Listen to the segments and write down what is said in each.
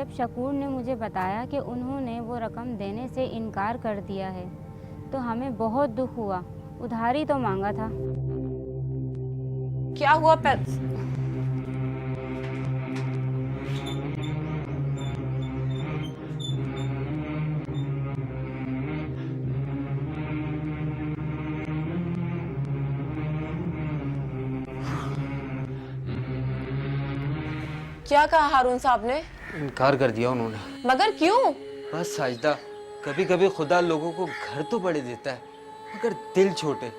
जब शकूर ने मुझे बताया कि उन्होंने वो रकम देने से इनकार कर दिया है तो हमें बहुत दुख हुआ। उधारी तो मांगा था। क्या हुआ? क्या कहा हारून साहब ने? इनकार कर दिया उन्होंने। मगर क्यों? बस साजिदा, कभी कभी खुदा लोगों को घर तो बड़े देता है मगर दिल छोटे।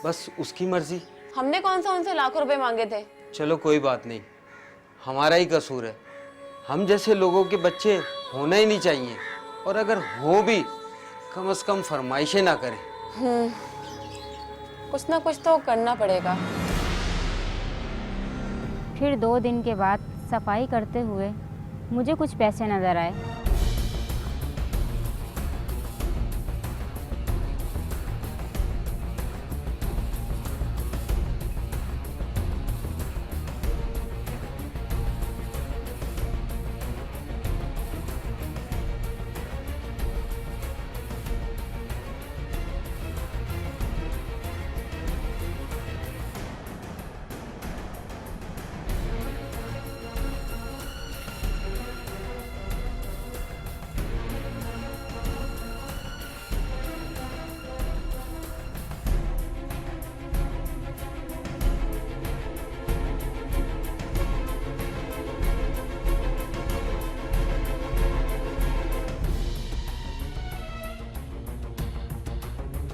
बस उसकी मर्जी। हमने कौन सा उनसे लाखों रुपए मांगे थे? चलो कोई बात नहीं, हमारा ही कसूर है। हम जैसे लोगों के बच्चे होना ही नहीं चाहिए, और अगर हो भी कम से कम फरमाइशें ना करें। कुछ ना कुछ तो करना पड़ेगा। फिर 2 दिन के बाद सफाई करते हुए मुझे कुछ पैसे नज़र आए।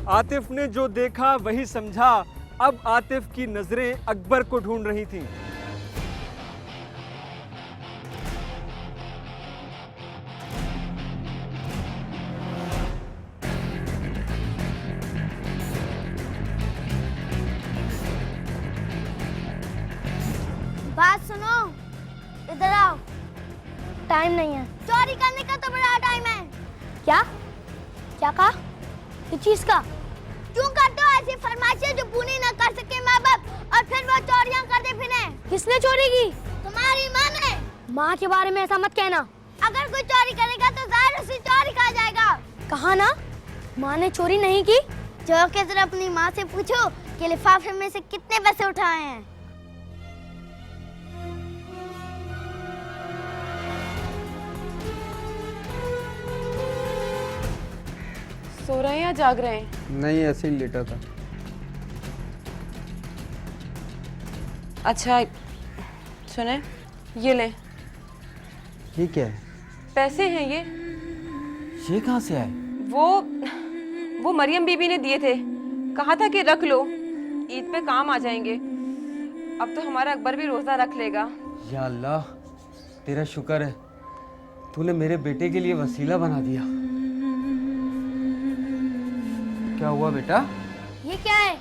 आतिफ ने जो देखा वही समझा। अब आतिफ की नजरें अकबर को ढूंढ रही थीं। बात सुनो, इधर आओ। टाइम नहीं है। चोरी करने का तो बड़ा टाइम है। क्या क्या कहा? किस चीज का? क्यों करते हो ऐसी फरमाइशें जो पूरी न कर सके माँ बाप, और फिर वो चोरियां करते फिरे? किसने चोरी की? तुम्हारी माँ ने। माँ के बारे में ऐसा मत कहना। अगर कोई चोरी करेगा तो जाहिर उसी चोरी कहा जाएगा। कहा ना, माँ ने चोरी नहीं की। जो के जरा अपनी माँ से पूछो कि लिफाफे में से कितने पैसे उठाए हैं। सो रहे हैं या जाग रहे हैं? नहीं, ऐसे ही लेटा था। अच्छा सुने, ये ले। ये क्या है? पैसे हैं ये। ये कहाँ से आए? वो मरियम बीबी ने दिए थे, कहा था कि रख लो, ईद पे काम आ जाएंगे। अब तो हमारा अकबर भी रोजा रख लेगा। या अल्लाह, तेरा शुक्र है, तूने मेरे बेटे के लिए वसीला बना दिया। क्या हुआ बेटा? ये क्या है?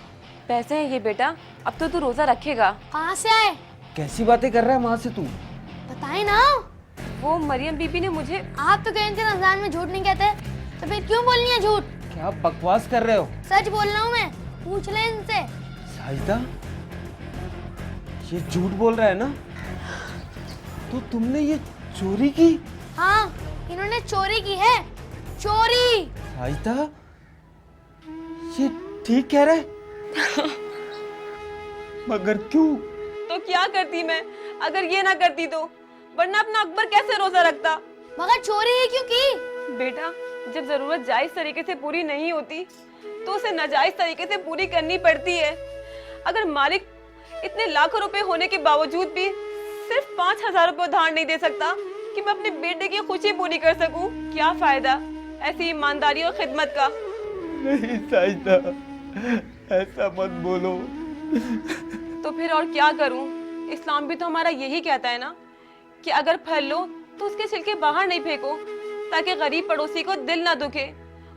पैसे हैं ये बेटा, अब तो तू रोजा रखेगा। कहाँ से आए? कैसी बातें कर रहा है माँ से तू? बताए ना। वो मरियम बीबी ने मुझे। आप तो कहते हैं रमजान में झूठ नहीं कहते, तो फिर क्यों बोलनी है झूठ? क्या बकवास कर रहे हो? सच बोल रहा हूँ मैं, पूछ ले इनसे। साजिदा, ये झूठ बोल रहा है ना? तो तुमने ये चोरी की? हाँ, इन्होंने चोरी की है। चोरी। साजिदा, ये ठीक कह रहे? मगर क्यों? तो क्या करती मैं अगर ये ना करती तो? वरना अपना अकबर कैसे रोजा रखता? मगर चोरी ही क्यों की? बेटा, जब जरूरत जायज तरीके से पूरी नहीं होती तो उसे नाजायज तरीके से पूरी करनी पड़ती है। अगर मालिक इतने लाखों रुपए होने के बावजूद भी सिर्फ 5,000 रुपए उधार नहीं दे सकता कि मैं अपने बेटे की खुशी पूरी कर सकूं, क्या फायदा ऐसी ईमानदारी और खिदमत का? नहीं साजिदा, ऐसा मत बोलो। तो फिर और क्या करूं? इस्लाम भी तो हमारा यही कहता है ना कि अगर फल लो तो उसके छिलके बाहर नहीं फेंको, ताकि गरीब पड़ोसी को दिल ना दुखे।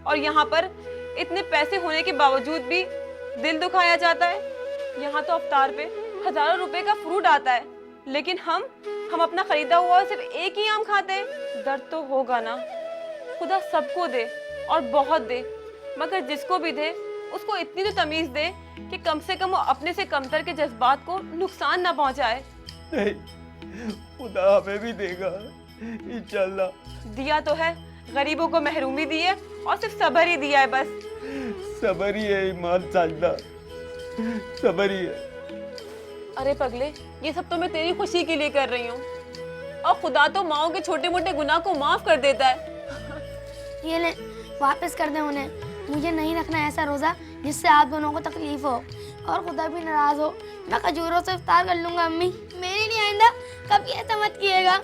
और यहाँ पर इतने पैसे होने के बावजूद भी दिल दुखाया जाता है। यहाँ तो अफ्तार पे हजारों रुपए का फ्रूट आता है, लेकिन हम अपना खरीदा हुआ सिर्फ एक ही आम खाते हैं। दर्द तो होगा ना। खुदा सबको दे और बहुत दे, मगर जिसको भी दे उसको इतनी तो तमीज दे कि कम से कम वो अपने से कमतर के जज्बात को नुकसान ना पहुंचाए। नहीं, खुदा हमें भी देगा, इंशाल्लाह। दिया तो है, गरीबों को महरूमी दी है और सिर्फ सब्र ही दिया है बस। सबर ही है ईमान साजदा, सबर ही है। अरे पगले, ये सब तो मैं तेरी खुशी के लिए कर रही हूँ, और खुदा तो माओ के छोटे मोटे गुनाह को माफ कर देता है। ये ले, वापस कर दे उन्हें। मुझे नहीं रखना ऐसा रोजा जिससे आप दोनों को तकलीफ हो और खुदा भी नाराज हो। मैं खजूरों से इफ्तार कर लूंगा अम्मी। मेरी नहीं, आइंदा कभी ऐसा मत किएगा।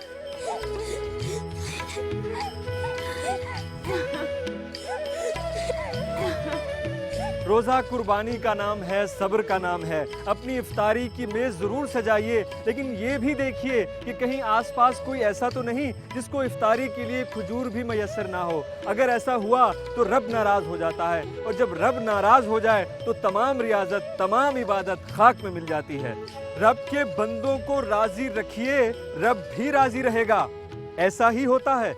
रोज़ा कुर्बानी का नाम है, सब्र का नाम है। अपनी इफ्तारी की मेज़ ज़रूर सजाइए, लेकिन ये भी देखिए कि कहीं आसपास कोई ऐसा तो नहीं जिसको इफ्तारी के लिए खजूर भी मैसर ना हो। अगर ऐसा हुआ तो रब नाराज़ हो जाता है, और जब रब नाराज़ हो जाए तो तमाम रियाजत, तमाम इबादत खाक में मिल जाती है। रब के बंदों को राज़ी रखिए, रब भी राज़ी रहेगा। ऐसा ही होता है।